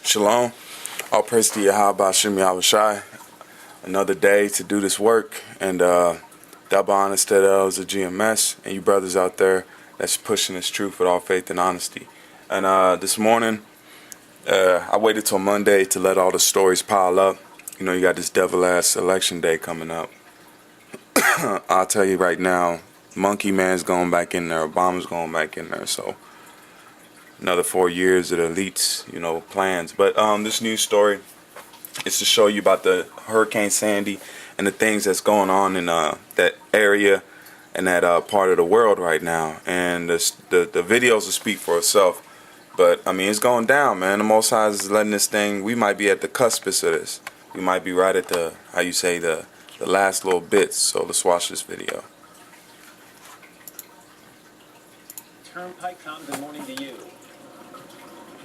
Shalom. All praise to Yahweh Hashem Yahushai. Another day to do this work. And double honest that is a GMS. And you brothers out there that's pushing this truth with all faith and honesty. And this morning, I waited till Monday to let all the stories pile up. You know, you got this devil-ass election day coming up. I'll tell you right now, Monkey Man's going back in there. Obama's going back in there. So another 4 years of the elites, you know, plans. But this news story is to show you about the Hurricane Sandy and the things that's going on in that area and that part of the world right now. And the videos will speak for itself. But, I mean, it's going down, man. The Most High is letting this thing, we might be at the cuspice of this. We might be right at the, how you say, the last little bits. So let's watch this video. Turnpike, Tom, good morning to you.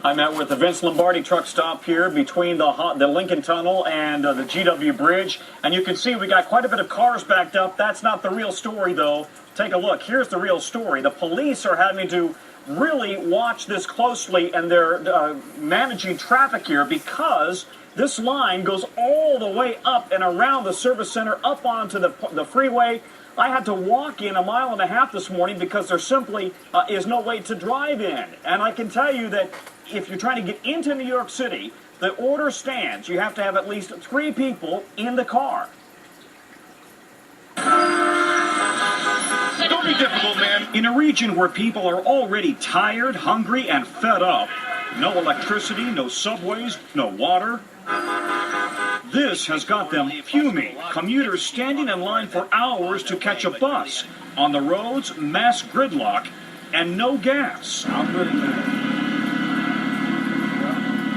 I'm at with the Vince Lombardi truck stop here between the Lincoln Tunnel and the GW Bridge. And you can see we got quite a bit of cars backed up. That's not the real story, though. Take a look. Here's the real story. The police are having to really watch this closely, and they're managing traffic here because this line goes all the way up and around the service center up onto the freeway. I had to walk in 1.5 miles this morning because there simply is no way to drive in. And I can tell you that if you're trying to get into New York City, the order stands. You have to have at least 3 people in the car. Don't be difficult, man. In a region where people are already tired, hungry, and fed up, no electricity, no subways, no water. This has got them fuming. Commuters standing in line for hours to catch a bus. On the roads, mass gridlock, and no gas. I'm really good.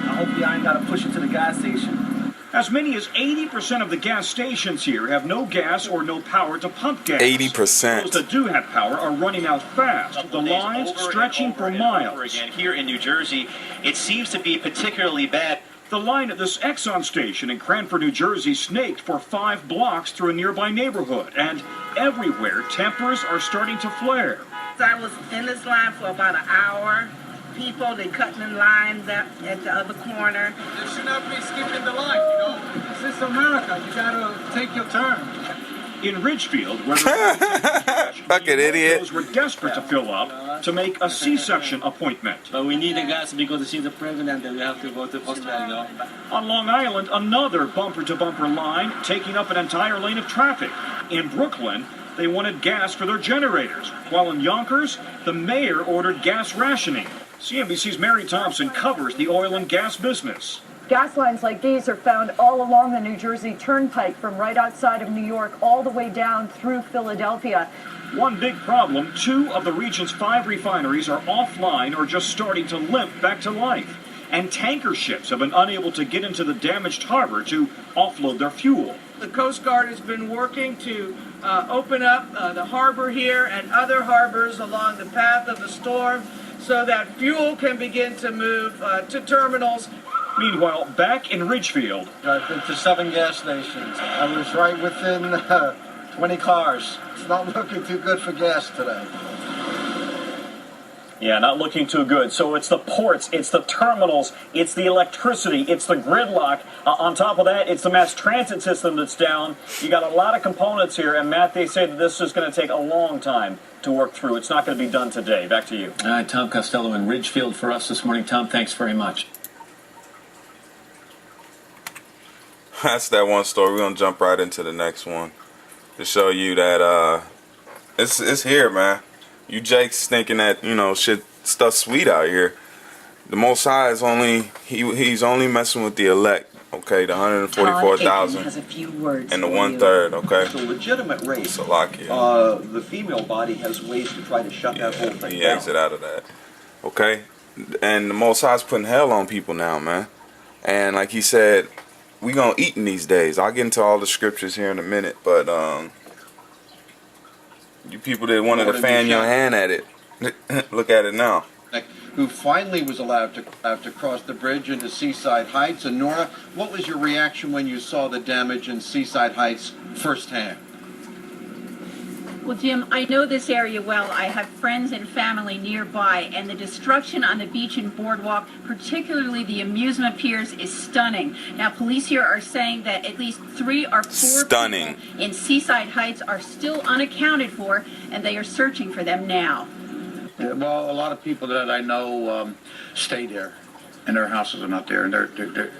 I hope you ain't got to push it to the gas station. As many as 80% of the gas stations here have no gas or no power to pump gas. 80%. Those that do have power are running out fast. The lines stretching for miles. Again, here in New Jersey, it seems to be particularly bad. The line at this Exxon station in Cranford, New Jersey, snaked for 5 blocks through a nearby neighborhood, and everywhere tempers are starting to flare. I was in this line for about an hour. People, they cutting in line at the other corner. They should not be skipping the line, you know. This is America. You gotta take your turn. In Ridgefield, where Fucking idiot. those were desperate to fill up to make a C-section appointment. But we need the gas because to see the president and we have to go to the hospital, you know. On Long Island, another bumper-to-bumper line taking up an entire lane of traffic. In Brooklyn, they wanted gas for their generators, while in Yonkers, the mayor ordered gas rationing. CNBC's Mary Thompson covers the oil and gas business. Gas lines like these are found all along the New Jersey Turnpike from right outside of New York all the way down through Philadelphia. One big problem, 2 of the region's 5 refineries are offline or just starting to limp back to life. And tanker ships have been unable to get into the damaged harbor to offload their fuel. The Coast Guard has been working to open up the harbor here and other harbors along the path of the storm so that fuel can begin to move to terminals. Meanwhile, back in Ridgefield, I've been to 7 gas stations. I was right within 20 cars. It's not looking too good for gas today. yeah, not looking too good. So it's the ports, it's the terminals, it's the electricity, it's the gridlock. On top of that, it's the mass transit system that's down. You got a lot of components here, and Matt, they say that this is going to take a long time to work through. It's not going to be done today. Back to you. All right, Tom Costello in Ridgefield for us this morning. Tom, thanks very much. That's that one story. We're gonna jump right into the next one to show you that it's here, man. You Jakes thinking that, you know, shit stuff sweet out here. The Most High is only he's only messing with the elect, okay, the 144,000 has a few words and the for 1/3, okay. It's a legitimate race. Salakia. The female body has ways to try to shut that whole thing He down. exit out of that, okay. And the Most High's putting hell on people now, man. And like he said, we gonna eat in these days. I'll get into all the scriptures here in a minute, but you people that wanted to fan your hand at it, look at it now. Who finally was allowed to cross the bridge into Seaside Heights. And Nora, what was your reaction when you saw the damage in Seaside Heights firsthand? Well, Jim, I know this area well. I have friends and family nearby, and the destruction on the beach and boardwalk, particularly the amusement piers, is stunning. Now, police here are saying that at least 3 or 4 people in Seaside Heights are still unaccounted for, and they are searching for them now. Yeah, well, a lot of people that I know stay there, and their houses are not there, and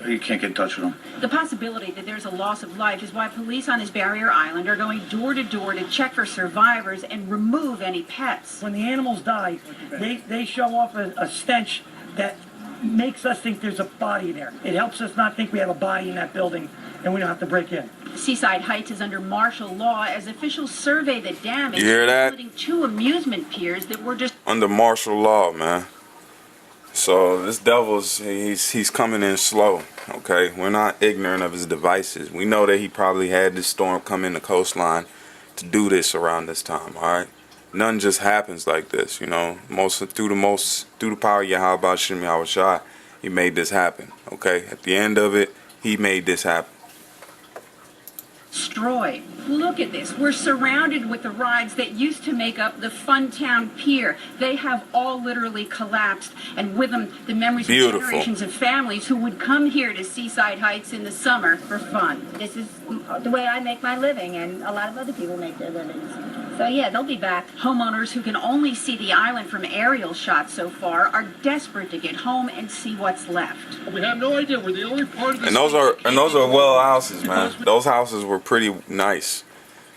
you can't get in touch with them. The possibility that there's a loss of life is why police on this barrier island are going door to door to check for survivors and remove any pets. When the animals die, they show off a stench that makes us think there's a body there. It helps us not think we have a body in that building and we don't have to break in. Seaside Heights is under martial law as officials survey the damage, You hear that? including 2 amusement piers that were just Under martial law, man. So this devil's he's coming in slow. Okay, we're not ignorant of his devices. We know that he probably had this storm come in the coastline to do this around this time. All right, none just happens like this. You know, through the power of Yahweh Shem Yahweh Shai, he made this happen. Okay, at the end of it, he made this happen. destroyed. Look at this. We're surrounded with the rides that used to make up the Funtown Pier. They have all literally collapsed, and with them the memories of generations of families who would come here to Seaside Heights in the summer for fun. This is the way I make my living, and a lot of other people make their livings. So yeah, they'll be back. Homeowners who can only see the island from aerial shots so far are desperate to get home and see what's left. We have no idea. We're the only part of the And those are well houses, man. Those houses were pretty nice.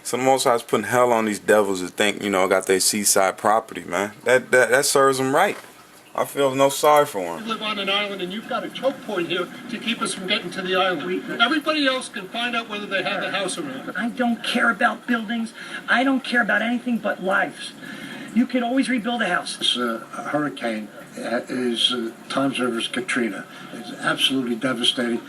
So the Most High's putting hell on these devils that think, you know, got their seaside property, man. That serves them right. I feel no sorry for them. We live on an island, and you've got a choke point here to keep us from getting to the island. Everybody else can find out whether they have a house or not. I don't care about buildings. I don't care about anything but lives. You can always rebuild a house. This hurricane is Tom's River's Katrina. It's absolutely devastating.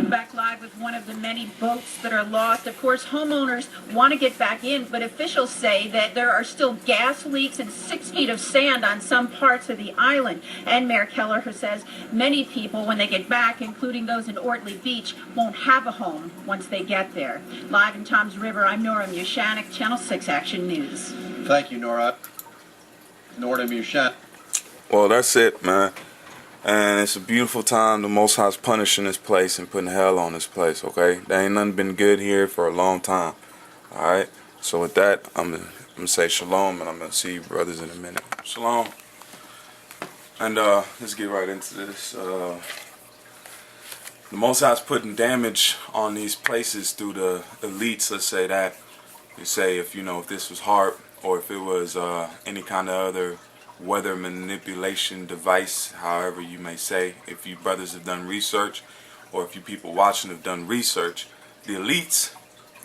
Back live with one of the many boats that are lost. Of course, homeowners want to get back in, but officials say that there are still gas leaks and 6 feet of sand on some parts of the island. And Mayor Kelleher says many people, when they get back, including those in Ortley Beach, won't have a home once they get there. Live in Tom's River, I'm Nora Mushanek, Channel 6 Action News. Thank you, Nora. Nora Mushanek. Well, that's it, man. And it's a beautiful time. The Most High's punishing this place and putting hell on this place, okay? There ain't nothing been good here for a long time, all right? So with that, I'm gonna say shalom, and I'm going to see you brothers in a minute. Shalom. And let's get right into this. The Most High's putting damage on these places through the elites, let's say that. You say if this was HAARP or if it was any kind of other weather manipulation device, however you may say. If you brothers have done research, or if you people watching have done research, the elites,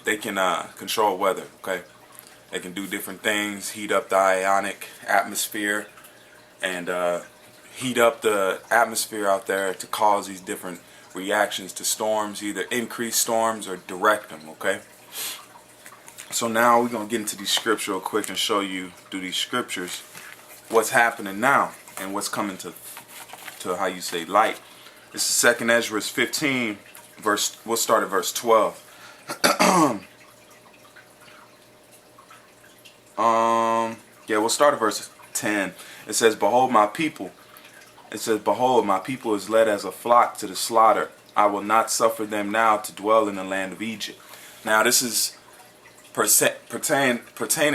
they can control weather, okay? They can do different things, heat up the ionic atmosphere, and heat up the atmosphere out there to cause these different reactions to storms, either increase storms or direct them, okay? So now we're going to get into these scriptures real quick and show you through these scriptures what's happening now and what's coming to how you say light. This is 2nd Ezra 15 verse. We'll start at verse 12. We'll start at verse 10. It says, "Behold my people." It says, "Behold my people is led as a flock to the slaughter. I will not suffer them now to dwell in the land of Egypt." Now this is pertaining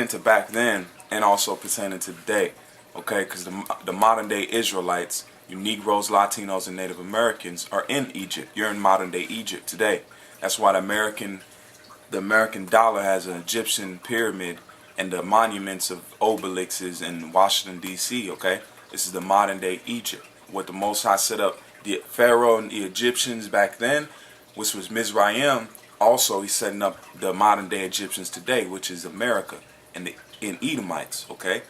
to back then and also pertaining to today. Okay, because the modern day Israelites, you Negroes, Latinos, and Native Americans are in Egypt. You're in modern day Egypt today. That's why the American dollar has an Egyptian pyramid and the monuments of obelisks in Washington D.C. Okay, this is the modern day Egypt. What the Most High set up the Pharaoh and the Egyptians back then, which was Mizraim. Also, he's setting up the modern day Egyptians today, which is America and in Edomites. Okay.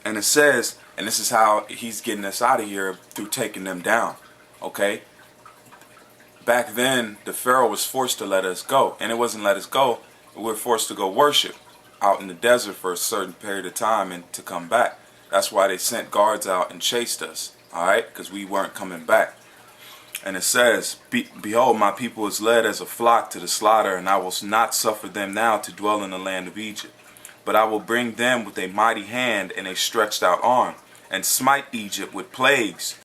And it says, and this is how he's getting us out of here through taking them down, okay? Back then, the Pharaoh was forced to let us go. And it wasn't let us go. We were forced to go worship out in the desert for a certain period of time and to come back. That's why they sent guards out and chased us, all right? Because we weren't coming back. And it says, Behold, my people is led as a flock to the slaughter, and I will not suffer them now to dwell in the land of Egypt. But I will bring them with a mighty hand and a stretched out arm, and smite Egypt with plagues,